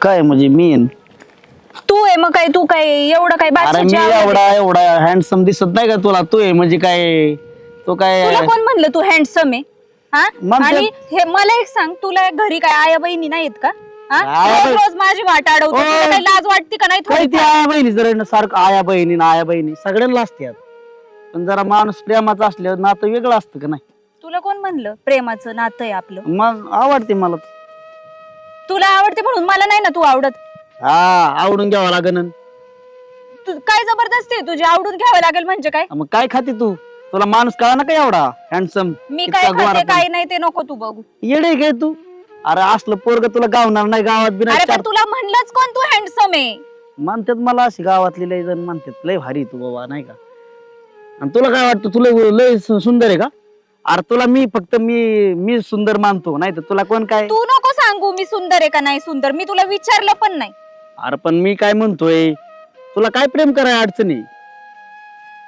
काय म्हणजे मी तू आहे मग काय तू काय एवढं काय अरे मी एवढा हँडसम दिसत नाही का तुला? तू आहे म्हणजे काय? तो काय तुला कोण म्हणलं तू हँडसम आहे? हा म्हणते- आणि हे मला एक सांग, तुला घरी काय आया बहिणी नाहीत का? हा आया रोज बहिणी- रोज माझी वाट अडवतो, ओ. तुला काही लाज वाटते का नाही काय थोडी? ते आया बहिणी जरा सारखं आया बहिणी ना आया बहिणी सगळ्यांना असतात, पण जरा माणूस प्रेमाचा असल्यावर नातं वेगळं असतं का नाही? तुला कोण म्हणलं प्रेमाचं नातं आहे आपलं? मग आवडते मला. तुला आवडते म्हणून मला नाही ना तू आवडत. हा आवडून घ्यावं लागेल. तू काय जबरदस्ती आहे तुझी? आवडून घ्यावं लागेल म्हणजे काय? मग काय खाते तू? तुला माणूस कळा ना काय एवढा हँडसम? मी काय खाते काय नाही ते नको तू बघू. येडे काय तू? अरे असलं पोरग तुला गावणार नाही गावात बी अरे नाही. पण तुला म्हणलंच कोण तू हँडसम आहे? म्हणतात मला अशी गावातली लय जण म्हणतात लय भारी तू बाबा नाही का. आणि तुला काय वाटतं तुला लय सुंदर आहे का? अरे तुला मी फक्त मी सुंदर मानतो, नाही तर तुला कोण काय? तू नको सांगू मी सुंदर आहे का नाही सुंदर, मी तुला विचारलं पण नाही. अरे पण मी काय म्हणतोय, तुला काय प्रेम करायला अडचणी?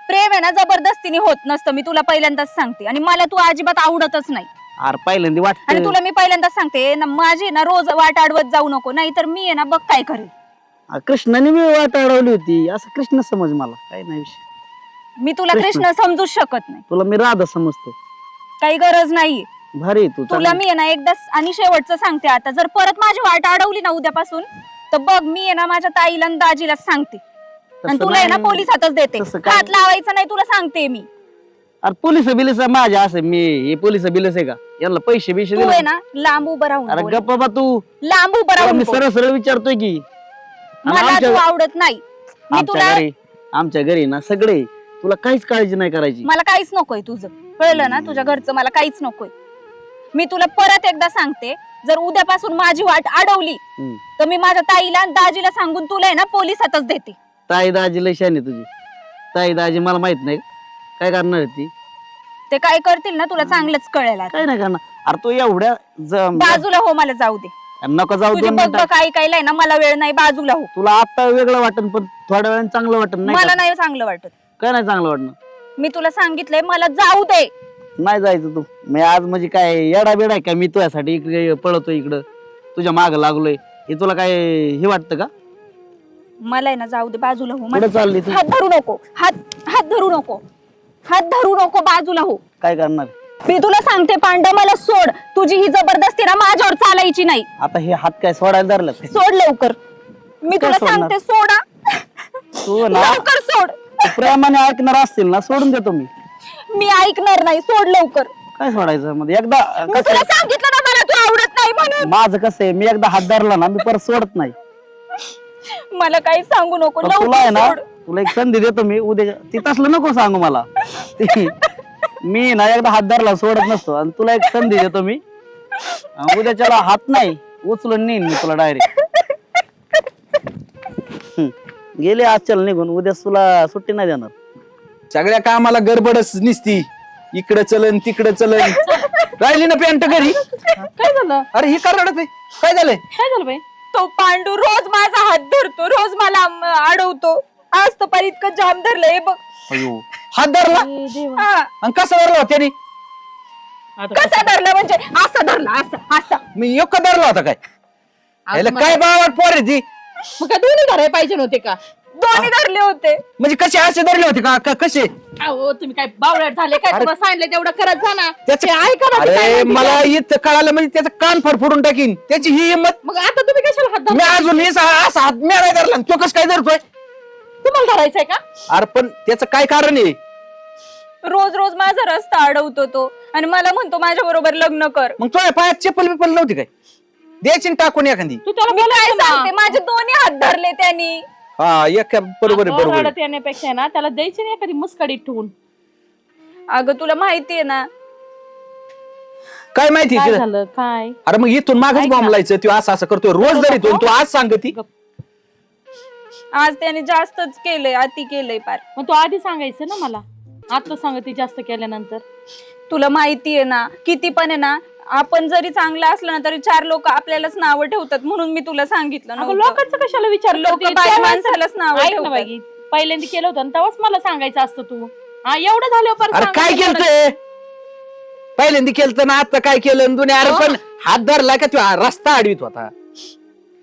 प्रेम आहे ना जबरदस्तीने होत नसतं, मी तुला पहिल्यांदाच सांगते. आणि मला तू अजिबात आवडतच नाही. अरे पहिल्यांदा आणि वाटत तुला मी पहिल्यांदाच सांगते ना, माझी ना रोज वाट अडवत जाऊ नको, नाहीतर मी आहे ना बघ काय करेल. कृष्णाने मी वाट अडवली होती असं कृष्ण समज, मला काय नाही विषय. मी तुला कृष्ण. कृष्ण समजूच शकत नाही, तुला मी राधा समजतो. काही गरज नाहीये. भारी आहे तू. तुला मी आहे ना एकदा आणि शेवटचं सांगते, आता जर परत माझी वाट अडवली ना उद्यापासून, तर बघ मी आहे ना माझ्या ताईला आणि दाजीला सांगते. आणि तुला आहे ना पोलिसातच देते. तसं काय? हात लावायचा नाही तुला सांगते मी. अरे पोलिस बिलिस माझ्या असं मी हे पोलिस बिलिस आहे का? यांना पैसे बिशे तू आहे दिले? ना लांब उभं राहून अरे बोल. गप्प बाबा तू. लांब उभं तुला राहून मी बोल. सरळ सरळ विचारतोय की. आणि मला तू आवडत नाही. मी तुला आमच्या घरी ना सगळे, तुला काहीच काळजी नाही करायची. मला काहीच नकोय तुझं, कळलं ना? तुझ्या घरचं मला काहीच नकोय. मी तुला परत एकदा सांगते, जर उद्यापासून माझी वाट अडवली तर मी माझ्या ताईला आणि दाजीला सांगून तुला आहे ना पोलिसातच देते. ताई दाजी लय शान आहे तुझी. ताई दाजी मला माहित नाही काय करणार आहे ती. ते काय करतील ना तुला चांगलंच कळेल आता. काय नाही करणार. अरे तू एवढ्या बाजूला हो, मला जाऊ दे. नको जाऊ तुझी 2 बघ मिनिटं. काय काय ना, मला वेळ नाही, बाजूला हो. तुला आता वेगळं वाटन पण थोड्या वेळाने चांगलं वाटन नाही मला का? नाही चांगलं वाटत. काय नाही चांगलं वाटणं? मी तुला सांगितलंय मला जाऊ दे. नाही जायचं तू. मी आज म्हणजे काय येडा बेडा आहे का? मी तुझ्यासाठी इकडे पळतो, इकडं तुझ्या माग लागलोय. हे तुला काय हे वाटतं का? मला आहे ना जाऊ दे, बाजूला हो. कुठं चालली तू? हात धरू नको, हात धरू नको, हात धरू नको, बाजूला हो. काय करणार? मी तुला सांगते पांडव, मला सोड. तुझी ही जबरदस्ती ना माझ्यावर चालायची नाही. आता हे हात काय सोडायला धरलं? सोड लवकर. मी काय तुला सोडणार? सांगते सोडा. तू ना लवकर सोड. तू प्रेमाने ऐकणार असतील ना, सोडून देतो मी. मी ऐकणार नाही, सोड लवकर. काय सोडायचं मध्ये एकदा? मी कसं तुला सांगितलं ना मला तू आवडत नाही म्हणून. माझं कसं आहे, मी एकदा हात धरला ना मी परत सोडत नाही. मला काही सांगू नको, पण तुला आहे लवकर ना, सोड. तुला एक संधी देतो मी उद्या. ती तसलं नको सांगू मला. मी ना एकदा हात धरला सोडत नसतो, आणि तुला एक संधी देतो मी. उद्याच्याला हात नाही उचलून नेईन मी तुला डायरेक्ट. गेले आज चल निघून, उद्या तुला सुट्टी नाही देणार. सगळ्या कामाला गडबडच निसती. इकडे चलन तिकडे चलन. राहिली ना पॅन्ट घरी. काय झालं? अरे ही का रडत आहे? काय झालंय? काय झालं बाई? तो पांडू रोज माझा हात धरतो, रोज मला अडवतो. आज तर पर इतकं जाम धरलंय बघ. अयो हात धरला हा. आणि कसा धरला होता त्याने? कसा धरला म्हणजे असा धरला, असा असा. मी एक धरला होता काय? याला काय बावट पोर आहे ती? मग काय दोन्ही धरायला पाहिजे नव्हते का? दोन्ही धरले होते. म्हणजे कसे असे धरले होते का? कसे? अहो तुम्ही काय बावळट झाले काय? तुम्हाला सांगितलं तेवढं करत जा ना. त्याचे ते ऐका ना, ते काय अरे म्हणते मला ते. इथं कळालं म्हणजे त्याचं कान फडफडून टाकीन. त्याची ही हिंमत. मग आता तुम्ही कशाला हात मी धरला? अजून असा हात मी नाही धरला. तो कसं काय धरतोय? तुम्हाला धरायचंय का? अरे पण त्याचं काय कारण आहे? रोज रोज माझा रस्ता अडवतो तो, आणि मला म्हणतो माझ्या बरोबर लग्न कर. मग तुझ्या पायात चप्पल बिप्पल नव्हती काय? द्यायची ना टाकून एखादी. तू त्याला मी काय बोलायचं ना. सांगते, माझे दोन्ही हात धरले त्यांनी. हा एक बरोबर आहे, अहो, बरोबर आहे. रडत येण्यापेक्षा ना त्याला द्यायची नाही एखादी मुस्काडीत ठेवून. अगं तुला माहितीये ना, काय माहिती काय तिला? झालं काय? अरे मग इथून मागच ऐक ना. बॉम्बलायचं. तू असं असं करतोय रोज जरी तू आज सांगती. आज त्याने जास्तच केलंय, अति केलंय पार. मग तू आधी सांगायचं ना मला. आता सांगते जास्त केल्यानंतर. तुला माहितीये ना, किती पण आहे ना, आपण जरी चांगलं असलं ना तरी 4 लोक आपल्यालाच नावं ठेवतात, म्हणून मी तुला सांगितलं अगं, नव्हतं. लोकांचं कशाला विचार लोकं बाई माणसालाच नावं ऐक ना ठेवतात. बाई, पहिल्यांदा केलं होतं ना तेव्हाच मला सांगायचं असतं तू. हा एवढं झाल्यावर परत अरे काय सांगायचं केलं? पहिल्यांदा केलं ना आता काय केलं दुनिया? अरे हो. पण हात धरला का तू रस्ता अडवीत होता.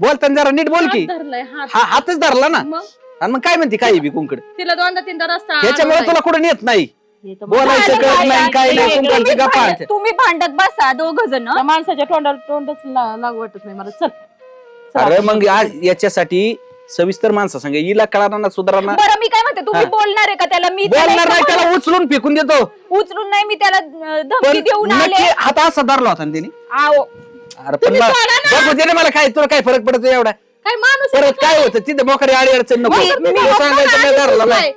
बोलताना जरा नीट बोल की. हात धरलाय, हात. हा हातच धरला ना. मग आणि मग काय म्हणते काही बी कुंकड तिला दोनदा तीनदा रस्ता ह्याच्यामुळे अडवलाय. तुला कुठं नेत नाही. हे तर बोलायचं झालं कळत काय? नाही काय नाही कुंकडची गप्पा आणते. तुम्ही भांडत बसा दोघ जण. त्या माणसाच्या तोंडच लागू वाटत नाही मला. चल अरे मग याच्यासाठी सविस्तर माणसं सांगा हिला कळाना सुधारणा. बरं मी काय म्हणते तुम्ही बोलणार आहे का त्याला? मी त्याला बोलणार नाही एकदा त्याला उचलून फेकून देतो. उचलून नाही मी त्याला पण धमकी देऊन आले. नक्की हात असा धरला होता ना त्याने. आओ अरे पण बघू दे ना मला काय तुला काय फरक पडतो एवढा. काय माणूस आहे परत काय होतं तिथे मोकरी आडी अडचण नको तुला सांगायचं नाही धरला नाही.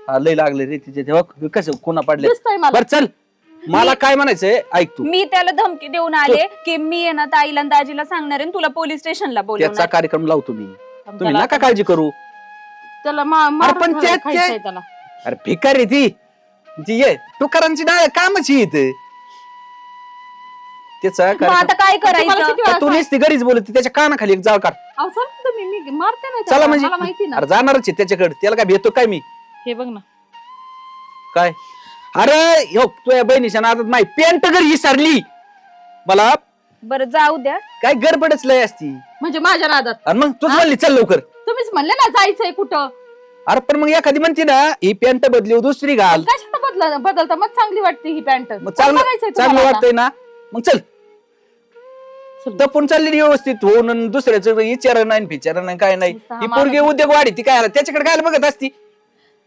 हा, लय लागले रे तिथे तेव्हा कसं कोणा पडले. दिसतंय मला. बर चल मला काय म्हणायचंय ऐक तू. मी त्याला धमकी देऊन आले की मी आहे ना ताईला आणि दाजीला सांगणार आहे आणि तुला पोलीस स्टेशनला त्याचा बोलवणार. कार्यक्रम लावतो मी. तुम्ही नका काळजी करू. त्याला अरे पण खायचंय त्याला. अरे भिकारी ती ये तुकारांची डाळ कामाची येते त्याचा मग आता काय तुम्हाला करायचं? किती वेळा तू नुसती घरीच बोलत त्याच्या कानाखाली एक जाळ काढ. अहो, चला ना तुम्ही, मी मारते नाही चला त्याला, म्हणजे मला माहिती ना. अरे जाणारच आहे त्याच्याकडे त्याला काय भेटतो काय मी हे बघ ना काय. अरे हो तुझ्या बहिणीच्या नादात माही पेंट घरी विसरली मला. बरं जाऊ द्या. काय गडबडच लय असती. म्हणजे माझ्या नादात आणि मग तूच म्हणली चल लवकर. तुम्हीच म्हणले ना जायचंय कुठं. अरे पण मग एखादी म्हणते ना ही पॅन्ट बदली दुसरी घाल. कशाला बदलता मग चांगली वाटते ही पॅन्ट. मग चांगलं वाटतंय ना मग चल. तपून चालली व्यवस्थित होऊन आणि दुसऱ्याचं विचार नाही फिचार नाही काय नाही. ही पोरगी उद्योग वाढी ती काय त्याच्याकडे काय बघत असती.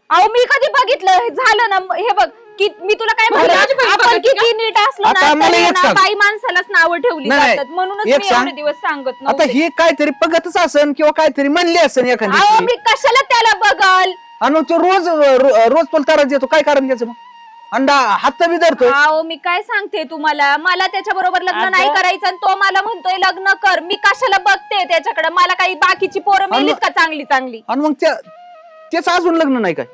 अहो मी कधी बघितलं झालं ना हे बघ की मी तुला काय माझ्या म्हणलं आजोबाला आपण बघायची किती नीट असलो आता ना मला तरी एक ना सांग. बाई माणसालाच नावं ठेवली नाही, जातात म्हणूनच एक मी सांग. एवढे दिवस सांगत आता नव्हते. ही काहीतरी बघतच असन किंवा काहीतरी म्हणली असन एखादी. अहो मी कशाला त्याला बघल? आणि तो रोज रोज तुला तारा देतो काय कारण त्याचं मग अंडा हात बी धरतो. अहो मी काय सांगते तुम्हाला मला त्याच्या बरोबर लग्न अगं. नाही करायचं आणि तो मला म्हणतोय लग्न कर. मी कशाला बघते त्याच्याकडे? मला काही बाकीची पोरं मिळलीत का चांगली चांगली? आणि मग त्याचं अजून लग्न नाही काय.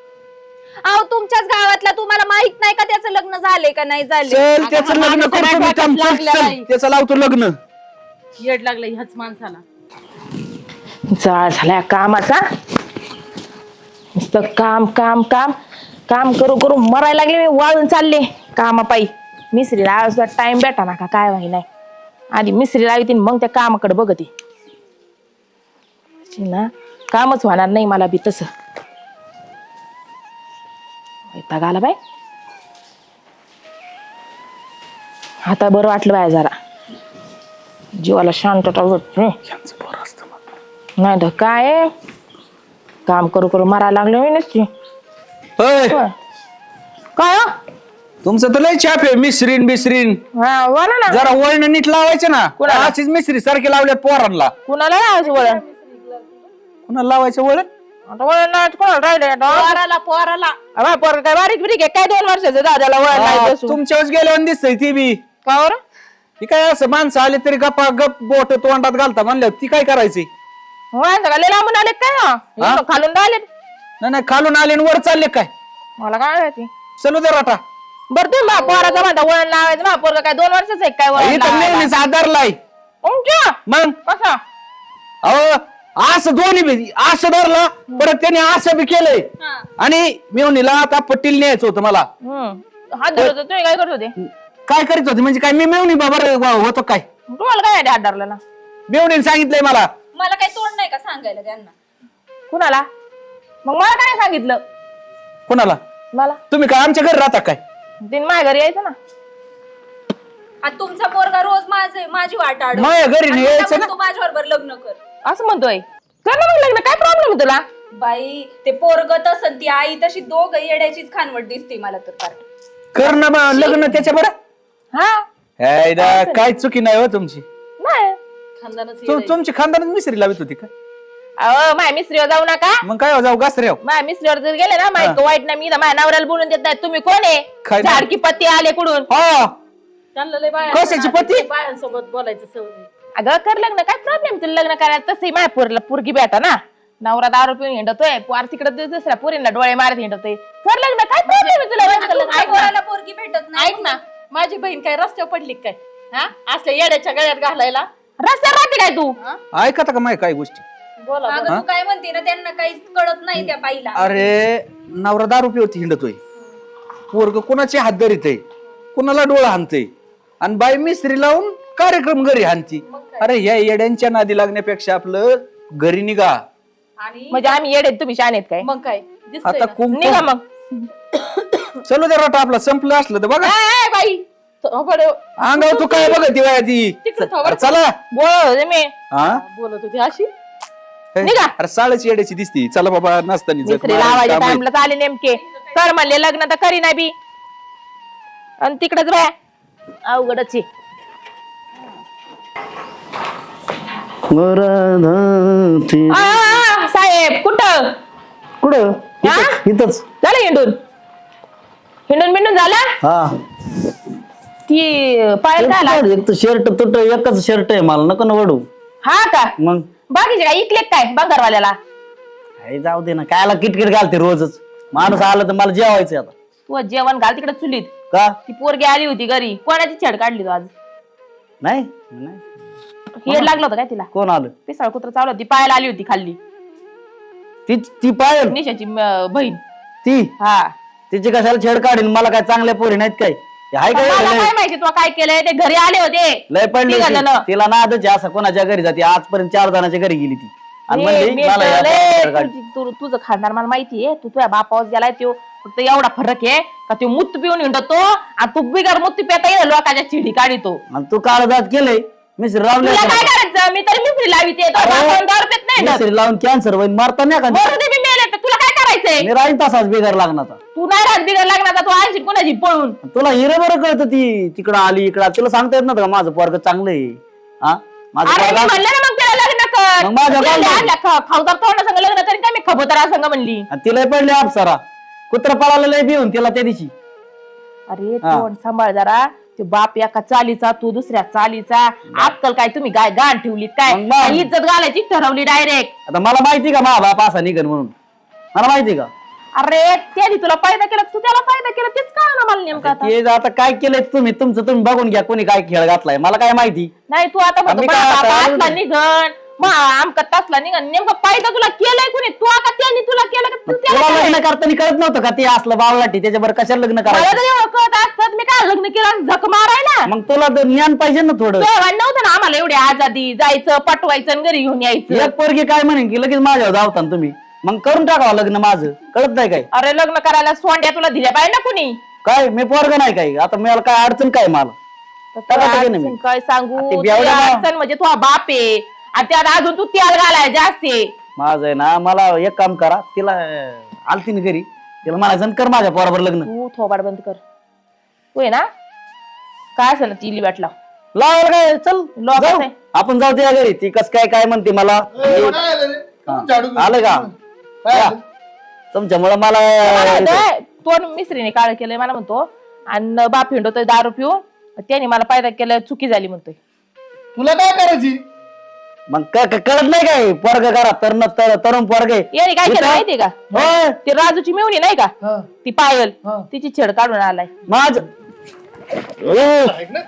अहो तुमच्याच गावातला तुम्हाला माहित नाही का त्याचं लग्न झालंय का नाही झाले? चल त्याचं लग्न माणूस करतो मी आहे, थांब, चल, लागलेला चल, आहे. त्याचं लावतो लग्न. येड लागलं ह्याच माणसाला. जाळ झालाय कामाचा. नुसतं काम काम काम काम करू करू मरायला लागले. मी वाळून चालले कामापायी. मिस्त्रीला सुद्धा टाइम भेटा ना का काय माहिती नाही. आधी मिस्त्री लावते मग त्या कामाकडे बघते ना. कामच होणार नाही मला बी तसं. वैताग आला बाय. आता बरं वाटलं बाय जरा. जीवाला शांतता भेटते. नाही तर काय काम करू करू मारायला लागले मी नसते. होय काय हो? तुमचं तर लय छाप आहे मिसरीन बिसरीन. हा बोला ना. जरा वळण नीट लावायचे ना. कोणाला? अशीच मिसरी सारखे लावल्यात पोरांना. कुणाला लावायचं वळण? कुणाला लावायचं वळण. आता वळण लावायचं कोणाला राहिले आता? पोराला अबे, पोरगं काय बारीक बिरीक आहे काय? 2 वर्षाचं दादाला वळण लावायचं असून. तुमच्यावर गेल्यावर दिसतंय ती बी. का बरं? ती काय असं माणसं आले तरी गप्पा गप बोट तोंडात घालता म्हणल्यावर ती काय करायची. वळण का लय लांबून आले काय हो? हा? इकडं खालून राहिले. नाही खालून आले आणि वर चालले काय. मला काय माहिती. चलू दे राटा. बरं तुम्ही बा पोराचा म्हणता वळण लावायचं ना. पोरगं काय 2 वर्षाचं आहे काय वळण इथं लावायला? नेहमीच आधारलाय तुमच्या मग. कसा? अहो असं दोन्ही बी असं धरलं परत त्याने असं बी केलंय. आणि मेवणीला आता पट्टील न्यायचं होतं मला. हात धरत होते, तुम्ही काय करत होते? काय करीत होते म्हणजे काय मी मेवणी बाबा होतो काय. तुम्हाला काय माहिती हात धरलेला? मेवणीने सांगितलंय मला. मला काही तोंड नाही का सांगायला त्यांना? कुणाला? मग मला काय सांगितलं? कोणाला. मला तुम्ही काय आमच्या घरी राहता काय. तीन माझ्या घरी यायचं ना. आता तुमचा पोरगा रोज माझी वाट अडवतो. माझ्या घरी नाही आणि यायचं मला म्हणतो माझ्या बरोबर लग्न कर. असं म्हणतोय. कर ना मग लग्न. काय प्रॉब्लेम आहे तुला? बाई ते पोरग तसं ती आई तशी दोघं येड्याचीच खानवट दिसते मला तर फार. कर ना बा लग्न त्याच्या बरं. हा काय चुकी नाही हो तुमची. नाही. खानदानच तुमची खानदानच मिसरी लावित होती का. अहो माझ्या मिस्त्रीवर जाऊ नका. मग काय जाऊ गासऱ्याव. माझ्या मिस्त्रीवर जर गेले ना माहिती वाईट ना. मी तर माझ्या नवऱ्याला बोलून देत नाही. तुम्ही कोण आहे? काय नाही. झाडकी पत्ती आले कुठून? हा त्यांना लय कशाची पती? बायांसोबत बोलायचं सवय. अगं कर लग्न. काय प्रॉब्लेम तुला लग्न करायला? तसंही माझ्या पोरीला पोरगी भेटा ना. नवरा दारू पिऊन हिंडतोय. पोर तिकडे दुसऱ्या पोरींना डोळे मारत हिंडतोय. कर लग्न. काय प्रॉब्लेम आहे तुला? तुमच्या ऐक ना. पोराला पोरगी भेटत नाही. ऐक ना माझी बहीण काय रस्त्यावर पडली काय? हा असल्या येड्याच्या गळ्यात घालायला. रस्त्यावर राहते काय तू? ऐकता का माय काय गोष्टी. बोला अगं तू काय म्हणते ना त्यांना काहीच कळत नाही त्या बाईला. अरे नवरा दारू पिवती हिंडतोय. पोरग कोणाचे हात धरीत आहे कुणाला डोळा हाणतय आणि बाई मिस्त्री लावून कार्यक्रम घरी हाणती. अरे ह्या येड्यांच्या नादी लागण्यापेक्षा आपलं घरी निघा. म्हणजे आम्ही येडे तुम्ही शान आहेत काय? मग काय दिसतंय आता ना. निघा कुंकू मग. चलो जरा आपला संपलं असलं तर बघा. ए, बाई थोबड अंगावर तू काय बघ ती वया ती. तिकडं थोबड अरे चला. बोलत होते मी. हा बोलत होती अशी. निघा. अरे साळच येड्याची दिसती. चला बाबा नसतानी मिस्त्री लावायच्या टाइमला आले नेमके. कर म्हणले लग्न तर करी नाही बी. आणि तिकडेच बाया अवघडच आहे. साहेब कुठं कुठं हा? इथंच. झालं हिंडून हिंडून बिंडून झाला. हा ती पायल काय आला? एक तर शर्ट तुट एकच शर्ट आहे मला नको ना वडू. हा का मग बाकीचे काय इकले काय बंगारवाल्याला? काय जाऊ दे ना कायला किटकिट घालते रोजच. माणूस आला तर मला जेवायचं आता. तू जेवण घाल तिकडे चुलीत. का ती पोरगी आली होती घरी. कोणाची छेड काढली तू आज? नाही हेड लागलं होतं काय तिला? कोण आलं? पिसाळ कुत्र चावलं होती. पायाला आली होती खाल्ली. ती ती पायल निशाची बहीण. ती हा तिची कशाला छेड काढीन. मला काय चांगल्या पोरी नाहीत काय ते हाय काय मला लय- काय माहिती तू काय केलंय. ते घरी आले होते. लय पडली निघालं ती. ना. तिला नादच आहे असं कोणाच्या घरी जाते. आजपर्यंत 4 जणांच्या घरी गेली ती आणि म्हणली मी मला या कळलंय. छेड काढ. तुझं खाणार मला माहितीये. तू तुझ्या बापावर गेलाय तो फक्त एवढा फरक आहे का तो मुत पिऊन हिंडतो आणि तू बिगर मुत पिता येईल लोकांच्या चिडी काढितो. आणि तू काळ जात केलंय मिसरी लावून तुला काय करायचं? मी तरी मिसरी लाविते. तो बापावर दारू पित नाही ना. मिसरी लावून कॅन्सर होईल मारता नाही का? बरं ते बी मेले तर तुला काय करायचंय? मी राहीन तसाच बिगर लागणार. तू नाही राहत बिगर लागणार तू आणशील कोणाची पळून. तुला हिरे बरं कळतं ती तिकडं आली इकडं. तुला सांगता येत नव्हतं का माझं पोरग चांगलं आहे. हा माझं अरे मी पोरगं- म्हणलं ना मग त्याला लग्न कर. मग माझ्या तिला बाजूला- आणल्या खावदार तोंडा संग लग्न करीन का मी खबोतरा संग म्हणली. आणि तिला पडले अप्सरा कुत्र पळाला लय भिवून तिला त्या दिवशी. अरे हा. तोंड सांभाळ जरा. ते बाप एका चालीचा तू दुसऱ्या चालीचा. अक्कल काय तुम्ही गाय गाण ठेवली काय? मग बाप. काय इज्जत घालायची ठरवली डायरेक्ट. आता मला माहिती का मा बाप असा निघन म्हणून मला माहिती का? अरे त्याने तुला फायदा केला तू त्याला फायदा केला तेच का ना मला नेमकं आता. ते आता काय केलंय तुमचं तुम्ही बघून घ्या. कोणी काय खेळ घातलाय मला काय माहिती. नाही तू आता म्हणतो आम्ही काय बाप आता- असला निघण मग आमका तसला निघण. नेमकं फायदा तुला केलाय कोणी? तू आता त्याने तुला केलं का तू त्याला तुला केलंय? लग्न करताना कळत नव्हतं का ते असलं बावलाटी त्याच्यावर कशाला लग्न मला करायचं? तर एवढं कळत असतात मी काय लग्न केलं झक मारायला. मग तुला तर ज्ञान पाहिजे ना थोडं. तेव्हा नव्हतं ना आम्हाला एवढी आजादी. जायचं पटवायचं आणि घरी घेऊन यायचं. एक पोरगी काय म्हणेन की लगेच माझ्यावर धावता ना तुम्ही. मग करून टाकावं लग्न माझं. कळत नाही काय? अरे लग्न करायला सोंड्या तुला दिल्या पाहिजे ना कुणी. काय मी पोरग नाही काय आता मला काय अडचण काय मला. तुला टाका टाका ना मी. अडचण काय सांगू आ, ते तुझी बेवड्या ना. अडचण म्हणजे तुझा बाप आहे आणि त्यात अजून तू तेल घालाय जास्त आहे. माझं आहे ना मला एक काम करा. तिला आलती ना घरी तिला म्हणायचं कर माझ्या पोराबर लग्न. तू थोबाड बंद कर. तू आहे ना काय असेल ना ती वाट लाव. लावायला काय चल लॉक जाऊ. आहे. आपण जाऊ त्या घरी. ती कस काय काय म्हणते मला. आलं का या. तुमच्यामुळे मला तोंड मिसरीने काळ केलंय मला म्हणतो आणि बाप हिंडतोय दारू पिऊन. त्याने मला फायदा केलं चुकी झाली म्हणतोय. तुला काय करायची? मग कळत नाही काय पोरग करा तरुण पोरग आहे. याने काय केलं इथं- माहितीये का? होय. ती राजूची मिळवणी नाही का ती पायल तिची छेड काढून आलाय. माझ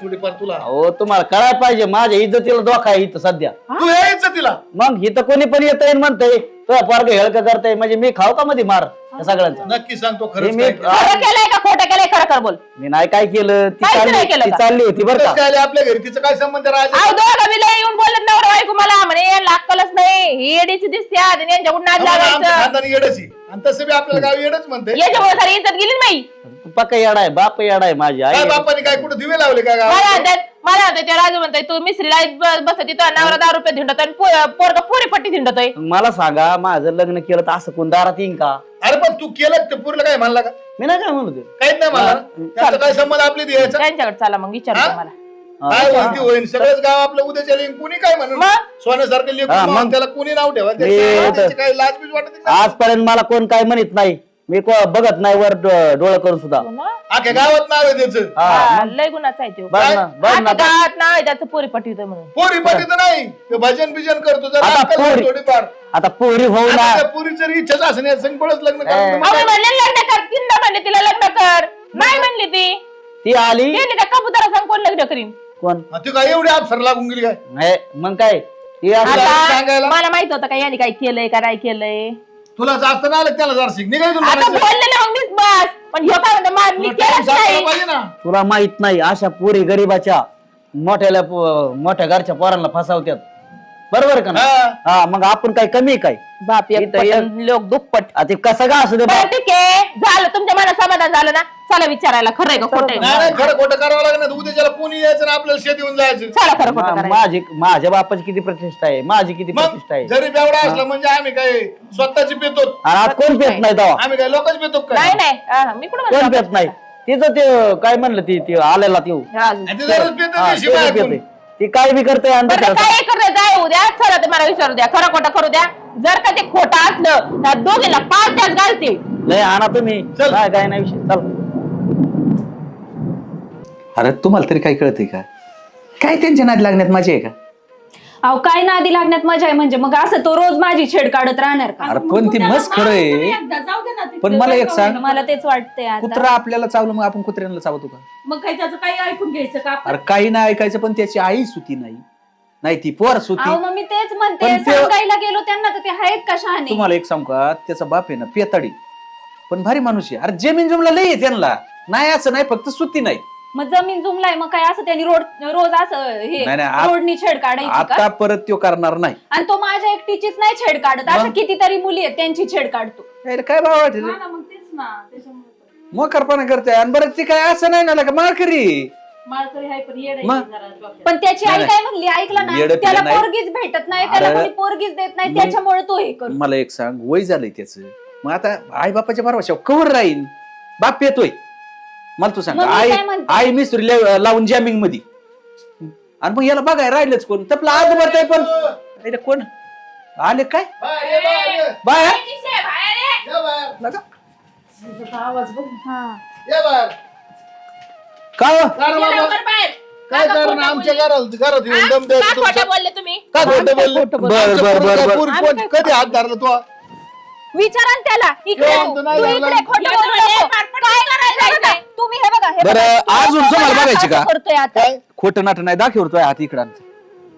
थोडीफार तुला हो तुम्हाला कळायला पाहिजे माझ्या इज्जतीला धोका आहे इथं सध्या. तू यायचं तिला. मग इथं कोणी पण येत म्हणतंय तुझ्या पोरग हेळक करताय म्हणजे मी खाऊ का मध्ये मार या सगळ्यांचा. नक्की सांगतो हे मी खरं केलंय का खोटं केलंय खरं कर बोल. मी नाही काय केलं. ती काहीच नाही चालली केलं ती का? चालली होती बरं का. आपल्या घरी तिचा काय संबंध राहायचा? अहो दोघं बी लय येऊन बोलत नवरा बायको मला म्हणे अक्कलच नाही ही येडीची दिसते आज आणि यांच्याकडून नाद लागायचं. खानदानी येडच आहे. आणि तसं बी आपल्याला गाव येडच म्हणते. याच्यामुळे सारी इज्जत गेली ना बाई. तू पक्का येडा आहे बाप येडा आहे माझी आई. काय बापाने काय कुठे दिवे लावले का गावात? मला ते राजू म्हणतोय तू मिसरीला बस तिथं नवरा 10 रुपये धिंडतोय आणि पोरग पुरी पट्टी धिंडतोय. मला सांगा माझं लग्न केलं तर असं कोण दारात येईन का? अरे पण तू केलं ते पुरलं काय म्हणला का? मी नाही काय म्हणतो. काहीच नाही म्हणला. त्याचा काय संबंध आपली द्यायचा? त्यांच्याकडे चला मग विचारू हा? मला. काय होईल ते होईल. सगळंच गाव आपलं उद्याच्या लेन कुणी काय म्हणून मग? सोन्यासारखं हा, लेकरू मग? त्याला कुणी नाव ठेवा. मी तर- काय लाजबीज वाटत नाही. आजपर्यंत मला कोण काय म्हणत नाही. मी बघत नाही वर डोळं करून सुद्धा. हो ना? अख्या गावात नाव आहे त्याचं. हा, हा, मग लय गुन्हाचा आहे तो. बघ ना बघ ना. आता गावात नाव आहे त्याचं पोरी पट्टी होतोय म्हणून. पोरी पटीत नाही ते भजन बिजन करतो जरा आता अक्कल पोरी- थोडीफार. आता पोरी होऊ ना. आता त्या पोरी जर इच्छाच असं नाही संगळच लग्न ए. करायचं. अहो, मी म्हणले लग्न कर तीनदा म्हणले तिला लग्न कर नाही म्हणली ती. ती आली तिने त्या कबुतरा सांग कोण लग्न करीन. कोण ती काय एवढी अफसर लागून गेली काय? हे, मग काय ती आली. तुला आता सांगायला? मला माहित होतं का याने काय केलंय का नाही केलंय. तुला जास्त ना आलं त्याला जरा शिक निघाय आता बोलले ना मग मीच बस पण ह्यो काय म्हणतो मी केलंच नाही. पाहिजे ना. तुला माहित नाही अशा पोरी गरीबाच्या मोठ्या घरच्या पोरांना फसावत्यात, बरोबर का ना? हा, मग आपण काय कमी आहे काय? बाप एक इथं पट, लोक दुप्पट. आता ते कसं का असू दे बरं ठीक आहे, झालं तुमच्या मनात समाधान झालं ना? चला विचारायला खरं आहे का खोटं आहे? नाही खरं खोटं करावं लागणार, उद्याच्याला कोणी यायचं ना आपल्याला शेत येऊन जायचं. चला खरं खोटं करायचं. माझ्या बापाची किती प्रतिष्ठा आहे, माझी किती मग प्रतिष्ठा आहे. जरी बेवडा असला म्हणजे आम्ही काय स्वतःची पेतो, आणि आज कोण पेत नाही तेव्हा, आम्ही काय लोकच पेतो काय? नाही नाही हा, मी कुठं कोण म्हणतो पेत नाही. तिचं ते काय म्हणलं ती आलेला ती अजून. आणि ते जरा पेतो हा, ते शिवाय ते ऐकून. पेते. ती काय बी करते आणि बरं दुसऱ्याचं- काय करत जाय उद्या, चला ते मला विचारू द्या, खरं खोटं करू द्या. जर का ते खोटं असलं त्या दोघीला पाच त्याच घालतील. लय आणा तुम्ही, चल. काय नाही विषय. चल अरे तुम्हाला तरी काय कळतंय का? काय त्यांच्या नाद लागण्यात मजा आहे का? अहो काय नादी लागण्यात मजा आहे म्हणजे, मग असं तो रोज माझी छेड काढत राहणार का? अरे पण ती मस्त खरं आहे. जाऊ दे ना तिथे. पण मला एक सांग, मला तेच वाटतंय आता. कुत्रा आपल्याला चावलं मग आपण कुत्र्यांना चावतो का? मग काही त्याचं काही ऐकून घ्यायचं का आपण? अरे काही नाही ऐकायचं, पण त्याची आई सुती नाही ती पोर सुती. अहो मग मी तेच म्हणते, पण ते- सांगायला गेलो त्यांना तर ते आहेत का शहाणे? तुम्हाला एक सांगू का, त्याचा बाप आहे ना पेताडी, पण भारी माणूस आहे. अरे जमीन जमला लई आहे त्यांना, नाही असं नाही, फक्त सुती नाही. मग जमीन जुमलाय, मग काय असं त्यांनी रोज असं हे नाही, नाही, रोडनी छेड काढायची का? आता परत तो करणार नाही. आणि तो माझ्या एकटीचीच नाही छेड काढत, अशा मग? कितीतरी मुली आहेत त्यांची छेड काढतो. यायला काय भाव वाटत हा ना, मग तेच ना त्याच्यामुळे मोकरपणा करते. आणि बरं ती काय असं नाही ना का माळकरी. माळकरी आहे पण येड आहे मग? जरा डोक्यात. पण त्याची आई नाही, काय म्हणली ऐकलं ना, येडं त्याला पिलं नाही. पोरगीच भेटत नाही, त्याला अरे, कोणी पोरगीच देत नाही, मी- त्याच्यामुळे तो हे करतो. मला एक सांग, वय झालंय त्याच, मग आता आई बापाच्या भरवशावर कवर राहील. बाप येतोय, मला तू सांग, मग मी आई काय म्हणते? आई मिस्त्री लावून जॅमिंग मध्ये, आणि मग याला बघाय राहिलंच कोण? तपला आग भरताय. पण अरे कोण आले काय बाहेर ये, बाहेर ये. बाय ये बाहेर, त्याचा आवाज बघ. ये बाहेर. का हो? कारण बाबा, काय कारण आमच्या घरात येऊन दम द्यायचं तुमचं? बोलले तुम्ही? का खोटं बोलले? बर, आमच्या बर, पोरीला बर, बर. पोरी कोण- कधी हात धरला तू? विचारा ना त्याला, इकडे येऊन तू तर नाही तू झालं. इकडे खोटं बोलू नको. काय करायचं? तुम्ही हे बघा, हे बरं, बघा, तू अजून रोज तुम्हाला मला बघायची असं का? करतोय आता. काय? खोटं नाटं नाही दाखवतोय हात इकडं.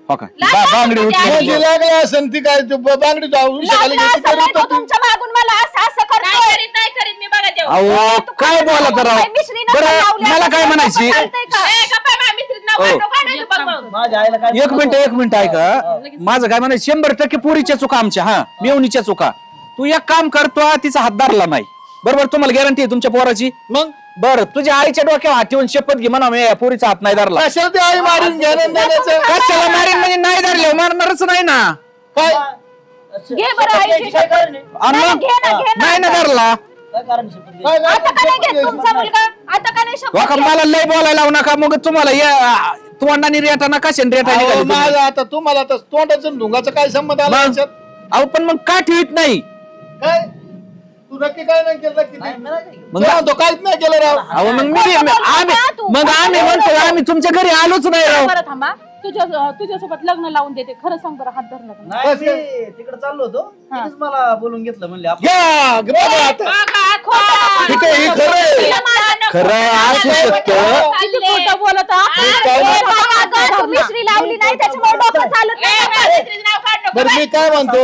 हो का? बांगडी म्हणजे उचलली. लागला असेल ती काय तू बांगडी जाऊ लागलं असं नाही, तो तुमच्या मागून मला असं करतोय. नाही करीत मी बघा तेव्हा. अहो तू काय खोटं बोला तर बोलतोय, मिश्रीनं बरं लावल्या, मला काय असं म्हणायची, चालतंय का? माझ्या आईला काय एक मिनिट ऐका. माझं काय म्हणायचं, 100% पुरीच्या चुका आमच्या, हा मेवणीच्या चुका. तू एक काम करतो, तिचा हात धरला नाही बरोबर, तुम्हाला गॅरंटी आहे तुमच्या पोराची. मग बरं, तुझ्या आईच्या डोक्यावर हात ठेवून शपथ घे, म्हणा मी पोरीचा हात नाही धरला. कशाला ते आई मारून घेणं देण्याचं? कशाला मारीन म्हणजे नाही धरले, मारणारच नाही ना. काय घे बरं आईची शपथ. आणि नाही, मग घे ना, घे ना. नाही ना धरला. काय कारण शपथ घ्यायची? काय आता का नाही घेत काय तुमचा मुलगा? आता का नाही शपथ वाका घेत? मला लय बोलायला लावू नका, मग तुम्हाला तोंडाने रेटाना कशाने रेटा अहो, निघाली तुम्ही? माझं आता तुम्हाला आता तोंडाचं आणि ढुंगाचं काय संबंध आला मग? याच्यात? अहो पण मग का ठेवीत नाही? काय तू नक्की काय नाही केलं नक्की नाही, नाही. मला नाही. मग तो म्हणतो काहीच नाही केलं राव. अहो मग खोटं बोलतो का तू? आम्ही म्हणतो आम्ही तुमच्या घरी आलोच नाही राव. बरं थांबा, तुझ्यासोबत लग्न लावून देते. खरं सांग बरं, हात धरला का? नाही, ते तिकडे चाललो होतो, तिनेच मला बोलून घेतलं, म्हणले आपण घ्या, बघा आता. ठीक आहे, हे खरं आहे. खरं असू शकतं. किती खोटं बोलत हा? काय नाही. बाबा, अगं, तू मिश्री लावली नाही त्याच्यामुळे डोकं चालत नाही. बरं मी काय म्हणतो,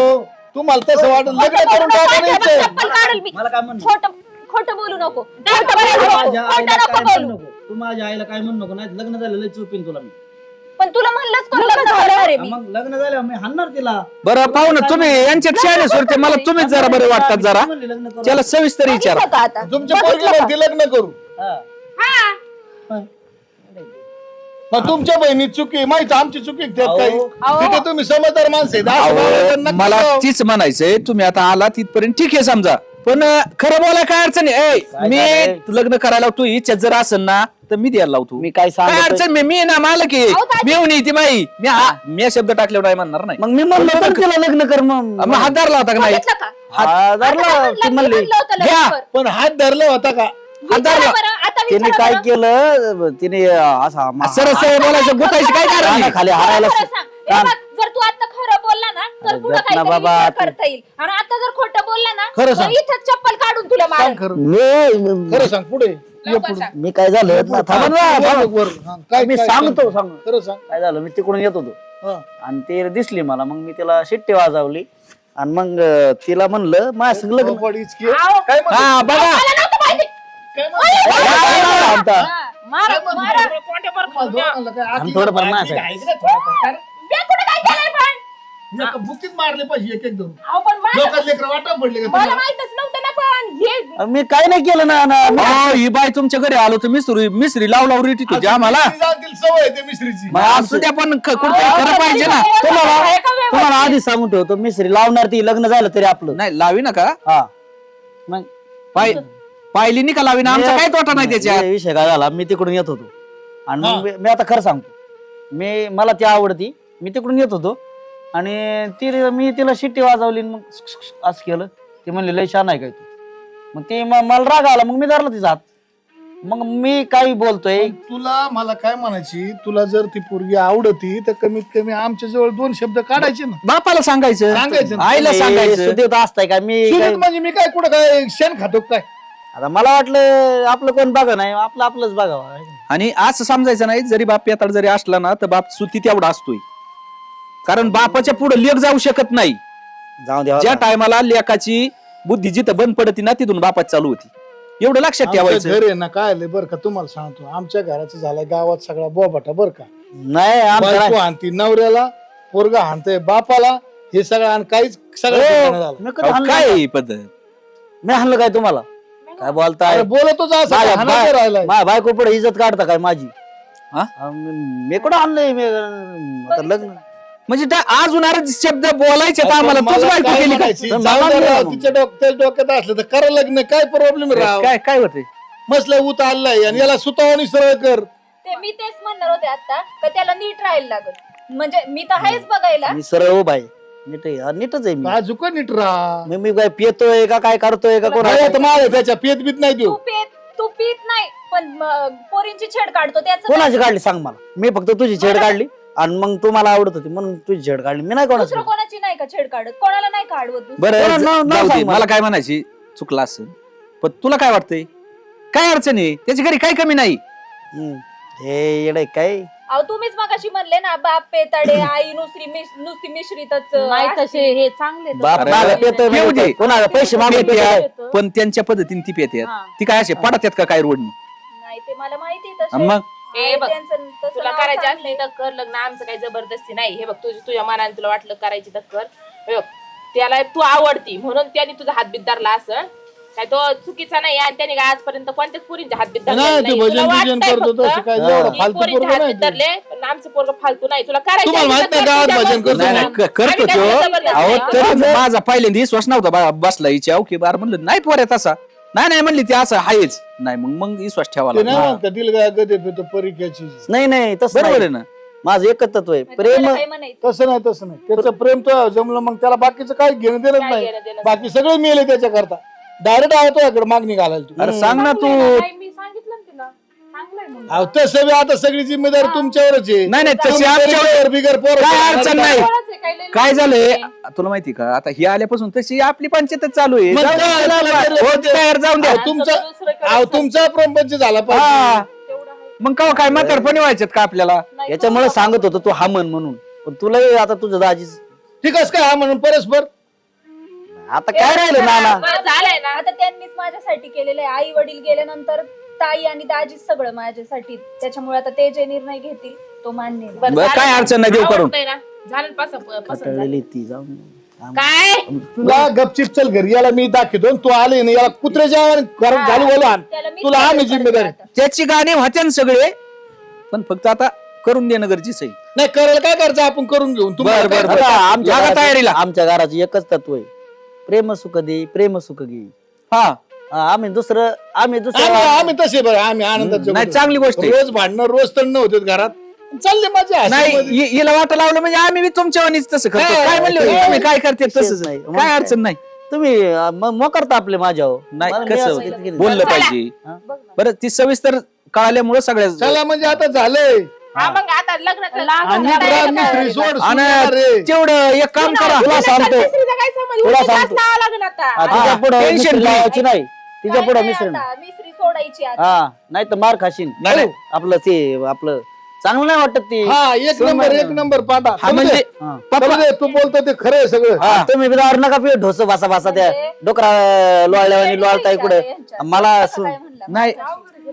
तुम्हाला तसं वाटत लग्न करून टाकायचं. चप्पल काढेल मी. मला काय म्हणणं? खोटं बोलू नको. खोटं बोलू नको. माझ्या खोटं आईला नको काय म्हणू बोलू. नको. तू माझ्या आईला काय म्हणू नको, नाही लग्न झालं लय चुपीन तुला मी. पण तुला म्हणलंच कोण लग्न करणार आहे मी. मग लग्न झालं मी हाणणार तिला. बरं पाहू ना तुम्ही, यांच्यात शहाणे सुरते, मला तुम्हीच जरा बरे वाटतात जरा. म्हणली लग्न करू. त्याला सविस्तर विचार. बघितलं का आता? तुमच्या पोरगी म्हणते लग्न करू. हा. मग तुमच्या बहिणी चुकी माहिती आमची चुकी त्यात काही अहो. ठीक आहे, तुम्ही समजदार माणसं आहेत. असं बोलायचं अहो, नका मला जाऊ. तीच म्हणायचंय, तुम्ही आता आला तिथपर्यंत ठीक आहे समजा, पण खरं बोला काय अडचण आहे? काय मी झालंय? लग्न करायला तू इच्छा जर असेल ना तर मी द्यायला लावतो. मी काय काय सांगतो अडचण मी ना मला की अहो, दादी. मी येऊन ती माई मी शब्द टाकल्यावर नाही म्हणणार नाही. मग मी म्हणलो तर तिला लग्न कर मग. मग हात धरला होता का नाही? बघितलं का? हा, धरला, आता ती मी म्हणली. म्हणलं होतं लग्न घ्या. कर. पण हात धरला होता का? हात विचारा धरला. बरं, आता तिने विचारा काय बरं. केलं, तिने असा सरळ सरळ बोलायचं, गुतायची काय कारण आहे? खाली हारायला खरं सांग. हे बघ, जर तू आता खरं बोलला ना तर अरे पुढे गप ना काहीतरी बाबा, विचार तू- करता येईल. आणि आता जर खोटं बोलला ना खरं तर सांग. इथं चप्पल काढून तुला सांग मारेल. खरं खरं सांग पुढे ये पुढे. मी काय झालं ना, थांबा ना, थांबा. वर. हा, काय मी काय सांगतो सांग. सांग खरं सांग. काय झालं, मी तिकडून येत होतो हा. आणि ते दिसली मला, मग मी तिला शिट्टी वाजवली आणि मग तिला म्हणलं माझ्या संग लग्न. थोपड इचकी. काय म्हणतो? हा बघा मला नव्हतं माहिती. काय म्हणतो? काय म्हणता? मारा, मारा. तुम्हाला दोघांना काय आणि आखी- थोडंफार आखी माझं. आहे का नाही थोडंफार? काय रे? मी कुठं काय केलंय पण एका बुक्कीत मारले पाहिजे एक धरून अहो पण लोकांना लेकरं वाटा पडले का मला तुम्हाला? माहितच नव्हतं ना पण हे मी काय नाही केलं ना अहो, ही बाई तुमच्या घरी आलो तर मिसरी लाव रेटी तुझी आम्हाला मिस्त्री जातील सवय आहे ते मिस्त्रीची मग असू द्या पण कुठे खरं पाहिजे ना तुम्हाला आधी सांगून ठेवतो मिसरी लावणार ती लग्न झालं तरी आपलं नाही लावी नका हा मग पाहिली नाही का लावी ना आमचा काय तोटा नाही त्याच्यात हे विषय काय झाला मी तिकडून येत होतो आणि मग मी आता खरं सांगतो मला ती आवडती मी तिकडून येत होतो आणि मी तिला शिट्टी वाजवली आणि मग असं केलं ती म्हणली लय छान आहे काय तू मग ती मला राग आला मग मी धरला तिचा हात मग मी काही बोलतोय पण तुला मला काय म्हणायची तुला जर ती पोरगी आवडती तर कमीत कमी आमच्या जवळ 2 शब्द काढायचे ना बापाला सांगायचं सांगायचं ना. आईला सांगायचं सुदेव असताय का मी सुनीत म्हणजे मी काय कुठं काय शेण खातो काय आता मला वाटलं आपलं कोण बघा नाही आपलंच बघावं आणि असं समजायचं नाही जरी बाप पेताळ जरी असला ना तर बाप सुती तेवढा असतोय कारण बापाच्या पुढे लेख जाऊ शकत नाही जाऊ द्या ज्या टायमाला लेखाची बुद्धी जिथं बंद पडती ना तिथून बापाची चालू होती एवढं लक्षात आमचं ठेवायचं घर आहे ना काय आलंय बरं का तुम्हाला सांगतो आमच्या घराचं झालंय गावात सगळा बोबाटा बरं का नाही आमचं बायको नाही. हाणती नवऱ्याला पोरगा हाणतोय बापाला हे सगळं आणि काहीच सगळं हो, ठिकाणं झालं. मी कधी अहो, हाणलं काय का? ही पद्धत मी हाणलं काय तुम्हाला काय बोलताय अरे बोलतोच असं माझ्या हाणायचं राहिलाय माझ्या बायको पुढे इज्जत काढता काय माझी हा? मी कुठं आणलंय मी आता लग्न म्हणजे अजून अरे शब्द बोलायचे तर आम्हाला तूच मला बायको काय केली का? म्हणायची, तर जाऊ मला दे नाही राव, मग. तिच्या डोक्यात असलं तर करा लग्न काय प्रॉब्लेम राव काय काय होते मसलं उत आलाय आणि याला सुतावणी सरळ कर ते मी तेच म्हणणार होते आता का त्याला नीट राहायला लागत म्हणजे मी तर आहेच बघायला मी सरळ उभा आहे नीटच आहे मी काय झुक नीट राहा मी काय पियतोय का काय करतोय का कोण नाही, आता माझ्या त्याच्या पेत बीत नाही देऊ तू पीत नाही पण पोरींची छेड काढतो त्याचं कोणाची काढली सांग मला मी फक्त तुझी छेड काढली आणि मग तू मला आवडत होती म्हणून तुझी छेड काढली मी नाही कोणाची दुसरं कोणाची नाही का छेड काढत कोणाला नाही का अडवत दुसरं? बरं बरं, नाव जाऊ दे. सांग मला. मला काय म्हणायची चुकला असेल पण तुला काय वाटतंय काय अडचण आहे त्याच्या घरी काय कमी नाही हे येडे काय अहो तुम्हीच मगाशी म्हणले ना बाप पेताडे आई नुसती मिश्रितच नाही असते. तसे हे चांगले बाप अरे, मागं पेतोय, येऊ दे. कोणाला पैसे मागत पेत्या, पण त्यांच्या पद्धतीने ती पेत्यात ती काय असे पडत्यात का काय रोडनी नाही ते मला माहिती आणि मग हे बघ, तसं तुला नाव करायची चांगलंय. असली तर कर लग्न आमचं काही जबरदस्ती नाही हे बघ तुझ्या मनाने तुला वाटलं करायची तर कर हे बघ त्याला तू आवडती म्हणून त्याने तुझा हातबीत धरला असं काय तो चुकीचा नाही आणि त्याने काय आजपर्यंत कोणत्याच पोरींच्या हातबीत नाही ते भजन बिजन करतो तसं काय एवढं फालतू पोरगं नाही हातबीत ते. धरले पण आमचं पोरग फालतू नाही तुला करायचं तुम्हाला माहित नाही गावात भजन करतो नाही, ना? नाही, करतो आम्ही तो काय जबरदस्ती अहो नाही. तरी माझा पहिल्यांदा विश्वास नव्हता बसला हिच्या की बार म्हणलं नाही पोऱ्या तसा नाही म्हणली ती असं आहेच नाही मग विश्वास ठेवा ते नाही लागला. म्हणतात दिल गाय गदे पेतो परीक्षाची नाही नाही तसं बरोबर आहे नाही. ना माझं एकच तत्व आहे तुम्हाला प्रेम काय म्हणायचं तसं नाही त्याचं प्रेम तो जमलं मग त्याला बाकीचं काही घेणं देणं काय नाही घेणं देणं बाकी सगळे मिळेल त्याच्या करता डायरेक्ट आहोत याकडे मागणी घालायला तू अरे सांग ना तू नाही, मी सांगितलं ना तिला चांगलंय म्हणून. अहो, तसं बी आता सगळी जिम्मेदारी तुमच्यावरच आहे नाही नाही तशी तुम्ही आमच्यावर बिगर- बिगर पोरं काय अडचण नाही कोणाचं आहे, काही लई काय लोकं झालंय आहे. तुला माहिती का आता ही आल्यापासून तशी आपली पंचायतच चालू आहे मग जाऊ द्या काय त्याला, झालं? हो, तयार जाऊन द्या अहो, तुमचा दुसरं करायचं. अहो, तुमचा प्रपंच झाला हा पाहिजे तेवढं आहे. मग कवा काय म्हातारपणी व्हायच्यात का आपल्याला नाही, याच्यामुळे तुम्हाला सांगत होतो तू हा म्हण म्हणून पण तुलाही आता तुझं दाजीच ठीक आहे काय हा म्हणून परस्पर आता काय राहिलं नाना बरं, झालंय ना आता त्यांनीच माझ्यासाठी केलेलं आहे आई वडील गेल्यानंतर ताई आणि दाजी सगळं माझ्यासाठी त्याच्यामुळे आता ते जे निर्णय घेतील तो मान्य आहे. बरं, बरं, काय झालं. अडचण नाही, देऊ करून. आवडतंय ना झालं ना पसंत झालं. कटळलेली ती जाऊन काय तुला गपचिप चल घरी याला मी दाखवतो आणि तू आले ना याला कुत्र्याच्या घरात घालू बोलू आण त्याला मीच तुला आम्ही करते जिम्मेदारी आता. त्याची गाणी होत्या ना सगळे पण फक्त आता करून देणं गरजेचं आहे नाही करायला काय करायचं आपण करून घेऊन तुम्हाला बरं, काय- बरं, आता आमच्या लागा घराचं- तयारीला. आमच्या घराचं एकच तत्व आहे प्रेम सुख दे प्रेम सुख घे हा आम्ही दुसरं आम्ही तसे बरं आम्ही आनंदात जगू. नाही, चांगली गोष्ट आहे. रोज भांडणं रोज तंड होते घरात चालले माझ्या नाही हिला वाट लावलं म्हणजे आम्ही बी तुमच्या वाणीच तसं करतो काय? काय म्हणले होते तुम्ही काय करते विषयच तसंच नाही. मग काय काय? अडचण नाही तुम्ही मोकरता आपले माझ्यावर नाही मला मी कसं असं किती- बोललं चला. पाहिजे हा? बरं ती सविस्तर कळाल्यामुळे सगळ्या चला म्हणजे आता झालंय हा मग आता लग्नाचं आणि लग्नाचं राम काय मिस्त्री सोड आणि सोडणार रे. तेवढं एक काम करा तुला सांगतो तिसरीचं काय समज? तुला उद्या सांगतो. जास्त लावावं लागेल आता. हा, तिच्या पुढं tension मिसरी free. लावायची नाही तिच्या काय पुढं नाही मिसरी आता, मिसरी सोडायची आता हा नाही तर मार खाशीन नाही, नाही. आपलं ते आपलं चांगलं नाही वाटत ते हा एक नंबर पाटा हा म्हणजे हा. चलू दे, तू बोलतो ते खरं आहे सगळं हा. तुम्ही बिदार नका पिऊ ढोस भासा भासा त्या म्हणजे- डोकरा लोळल्यावानी लोळताय कुठे यांच्यात. मला असं काय म्हणलं? नाही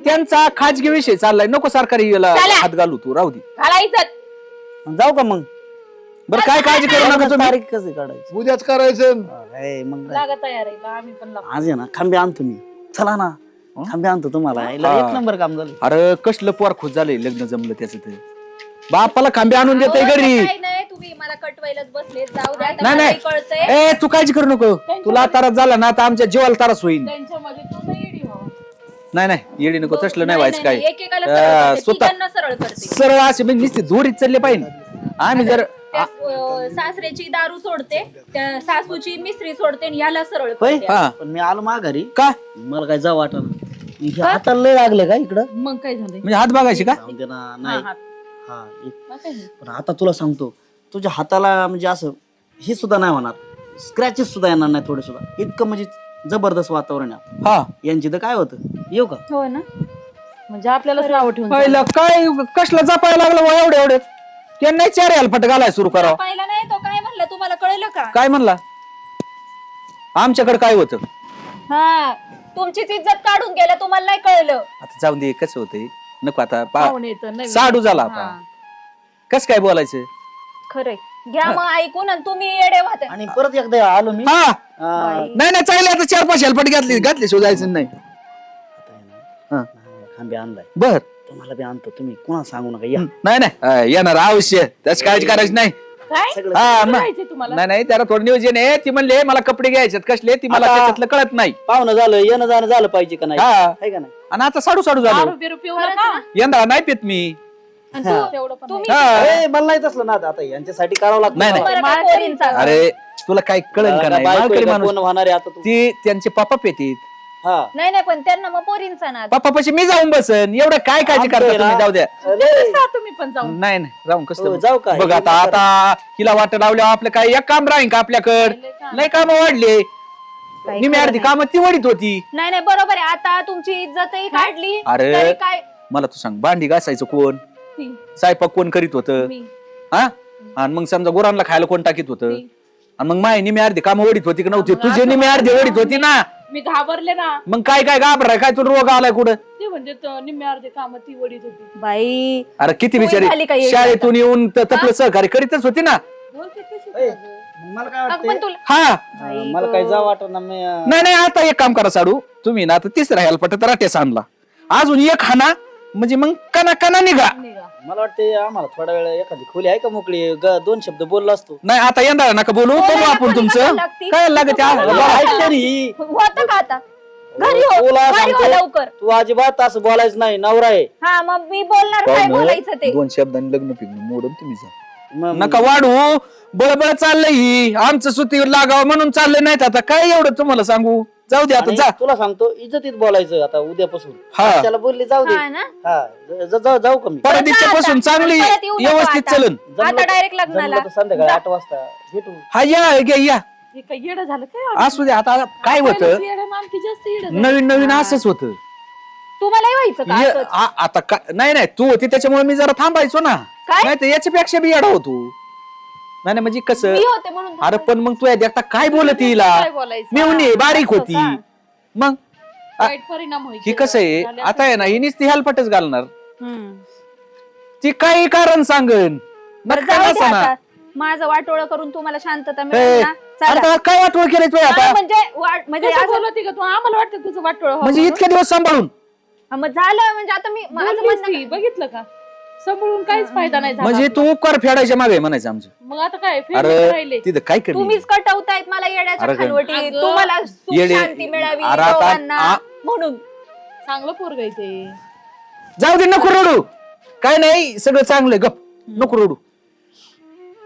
त्यांचा खाजगी विषय चाललाय, नको सरकारी याला चला. हात घालू तू, राहू दे. घाला इज्जत. जाऊ का मग? बरं काय काळजी करू नका तुम्ही. तारीख कशी काढायची? उद्याच करायचं. ए, मग काय? लागा तयार आहे का? आम्ही पण लागतो. आज आहे ना खांबे आणतो मी. चला ना खांबे आणतो तुम्हाला. याला एक नंबर काम झालं. अरे कसलं पोर खुश झालंय लग्न जमलं त्याचं ते. बापाला खांबे आणून देते घरी. काही नाही, तुम्ही मला कटवायलाच बसले. जाऊ द्या, आता नाही मलाही नाही कळतंय. ए तू काळजी करू नको. तुला तारास झाला ना तर आमच्या जीवाला तारास होईल. त्यांच्यामध्ये तू नाही येडी व्हावं. नाही नाही येडी नको, तसलं नाही व्हायचं काय. एकेकाला सरळ करते, स्वतः तिघांना सरळ करते. सरळ असे म्हणजे नुसते जोरीत चालले पाहिजे. आम्ही जर त्या, सासऱ्याची दारू सोडते, त्या सासूची मिसरी सोडते आणि याला सरळ होय? करते. हा पण मी आलो माघारी. का मला काय जाऊ वाटत. हाताला लय लागले का इकडं? मग काय झालंय? म्हणजे हात बघायचे का? जाऊ दे ना. नाही हा. हा मग काय झालं? पण आता तुला सांगतो, तुझ्या हाताला म्हणजे असं हे सुद्धा नाही होणार, स्क्रॅचेस सुद्धा येणार नाही थोडे सुद्धा. इतकं म्हणजे जबरदस्त वातावरण आहे. हा यांची तर काय होतं. येऊ का? हो ना. म्हणजे आपल्यालाच नाव ठेवून पहिलं काय कसलं जपायला लागलं बुवा एवढे एवढे. त्यांना चार हेलफट घालाय सुरू करावं. पाहिला नाही तो काय म्हणला, तुम्हाला कळलं का? काय म्हणला? आमच्याकडे काय होतं? हा, तुमचीच इज्जत काढून गेला, तुम्हाला नाही कळलं. आता जाऊन दे, कसं होतंय नको आता पाहून येतं नवीन. साडू झाला आता. हा. कस काय बोलायचं? खरंय, घ्या मग ऐकून आणि तुम्ही येडे व्हा. आणि परत एकदा आलो मी. हा आ, नाही नाही चांगले आता 4-5 हेलफट घातली शोधायचं नाही. आता आहे ना, हा. खांबे आणलाय, बर तुम्हाला बी आणतो. तुम्ही कोणाला सांगू नका. या नाही नाही येणार अवश्य, त्याची काळजी करायची नाही. काय सगळं. हा मग. करायचंय तुम्हाला? नाही नाही त्याला थोडं नियोजन आहे. ती म्हणले मला कपडे घ्यायचे कसले, ती मला आता- त्याच्यातलं कळत नाही. पाहुणं झालं, येणं जाणं झालं पाहिजे का नाही? हा आहे का नाही? आणि आता साडू साडू झालं. दारू बिरू पिऊ नका. यंदा नाही पित मी. आणि तू तेवढं पण नाही. हा. ए, मला नाही तसलं ना आता यांच्यासाठी करावं लागतं. नाही, नाही. मला. तुम्हाला काय पोरींचा? अरे तुला काय कळन का नाही? बायको मालकरी आहे का, माणूस कोण होणार आहे आता तू? ती त्यांचे पप्पा पेतीत. हा. नाही नाही, पण त्यांना मग पोरींचा नाद. पप्पा पाशी मी जाऊन बसन. एवढं काय काळजी आमचं करता आहे तुम्ही? ना. जाऊ द्या. अरे, जा तुम्ही पण जाऊन. नाही नाही जाऊन हो, कसं जाऊ का? बघ आता आता हिला वाट लावल्या आपलं काय एक काम राहीन का आपल्याकड? लय काम वाढले. काही निम्मी खरं अर्धी नाही. काम ती वडीत होती. नाही नाही, बरोबर आहे. आता तुमची इज्जतही काढली अरे. तरी काय. मला तू सांग, भांडी घासायचं कोण? ती. स्वयंपाक कोण करीत होतं? मी. हा आणि मग समजा गुरांना खायला कोण टाकीत होतं? ती. आणि मग माय निम्मी अर्धी काम वडीत होती का नव्हती? मग तुझे असं निम्मी अर्धी वडीत होती ना. मी घाबरले ना. मग काय काय घाबराय? काय तुला रोग आलाय कुठं? ते म्हणजे निम्मे अर्धे काम ती वडीत होती. बाई, अरे किती होय बिचारी झाली का येडी शाळेतून येऊन तपलं सहकार्य करीतच होती ना. बोलते कशी ए, तुला? मला काय अगं वाटतं, पण तुला हा मला काय जाऊ वाटत ना. मी नाही नाही आता एक काम करा साडू, तुम्ही ना आता तिसरा हेलपट तर राटेस आणला, अजून एक हाना म्हणजे मग कना कना निघा. निघा. मला वाटतं आम्हाला थोडा वेळ एखादी खोली आहे का मोकळी, दोन शब्द बोललो असतो. नाही आता यंदा नका बोलू, बोलायला करू आपण कोणी तुमचं कशाला लागती? काय लागत आहे? बोला. ऐक तरी. होतं का आता? घरी हो, तुला घरी हो सांगतो, लवकर. तू अजिबात असं बोलायचं नाही. नवरा आहे. हा, मग मी बोलणार काय बोलायचं ते. दोन शब्दांनी लग्न पिकणं मोडून तुम्ही जा. मग- नका वाढू, बळबळ चाललंय ही आमचं सुतीवर लागावं म्हणून चाललंय. नाही तर आता काय एवढं तुम्हाला सांगू, जाऊ दे आता आणि जा. तुला सांगतो, इज्जतीत बोलायचं आता उद्यापासून. हा. त्याला बोलली जाऊ दे. हा ना. हा, जाऊ का मी? परत इच्छापासून चांगली परत येऊ नको व्यवस्थित आता. चलन. आता डायरेक्ट लग्नाला. जमलं तर संध्याकाळी 8 वाजता भेटू. हा या हे काय येडं झालं काय? असू दे. आता काय होतं, पहिलंच येडं ना आणखी जास्त येडं झालं. नवीन नवीन असंच होतं. तुम्हालाही व्हायचं का असंच? आता नाही नाही तू होती त्याच्यामुळे मी जरा थांबायचो ना. काय? नाही तर याच्यापेक्षा बी येडा होतो. नाही नाही म्हणजे कसं, मी होते म्हणून अरे पण मग तू आता काय बोलत हिला? काय बोलायचं? मेवणी बारीक असं होती. का? मग वाईट परिणाम होईल. ही कसं आहे, आता आहे ना हिनीच ती हेलपटच घालणार. हम्म. ती काही कारण सांगन. बरं, नक्का जाऊ दे नसा ना. आता. माझं वाटोळं करून तुम्हाला शांतता ए, मिळेल ना. चला. आता काय वाटवं केलंय तू हा, आता? म्हणजे कसं असं- बोलती का तू? आम्हाला वाटतं तुझं वाटोळं व्हावं म्हणजे म्हणून. इतके दिवस सांभाळून हा, मग झालं म्हणजे आता मी माझं बोललीस म्हणणं ती, बघितलं का? सांभाळून काहीच फायदा नाही झाला. म्हणजे तू कर फेडायच्या मागे म्हणायचं आमचं. मग आता काय फेडून राहिले. अरे तिथं काय करते तुम्हीच कटवतायत मला येड्याच्या अरे, खानवटी. अगं, तुम्हाला सुख येडे- शांती मिळावी अरे आता- दोघांना म्हणून. चांगलं पोरग आहे ते. जाऊ दे, नको रडू. काय नाही, सगळं चांगलं. गप नको रडू.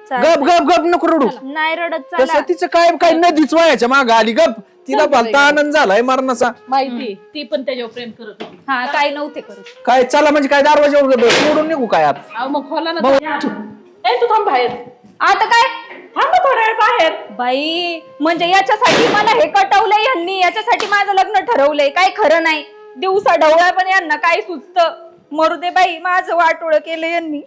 चालतंय. गप गप गप नको रडू. नाही रडत, कसं चला. तिचं काय काय नदीच वायाच्या माग आली. गप तिला भलता आनंद झालाय मरणाचा. माहिती ती पण त्याच्यावर प्रेम करत होती. हा, काय नव्हते करत. काय चला म्हणजे काय दरवाजा सोडून निघू काय आता? अहो मग खोला ना तुम्ही. ए, तू थांब बाहेर. आता काय थांब ना थोड्या वेळ बाहेर. बाई, म्हणजे याच्यासाठी मला हे कटवलंय यांनी, याच्यासाठी माझं लग्न ठरवलंय. काय खरं नाही. दिवसा ढवळ्या पण यांना काय सुचतं. मरू दे बाई, माझं वाटोळं केलं यांनी.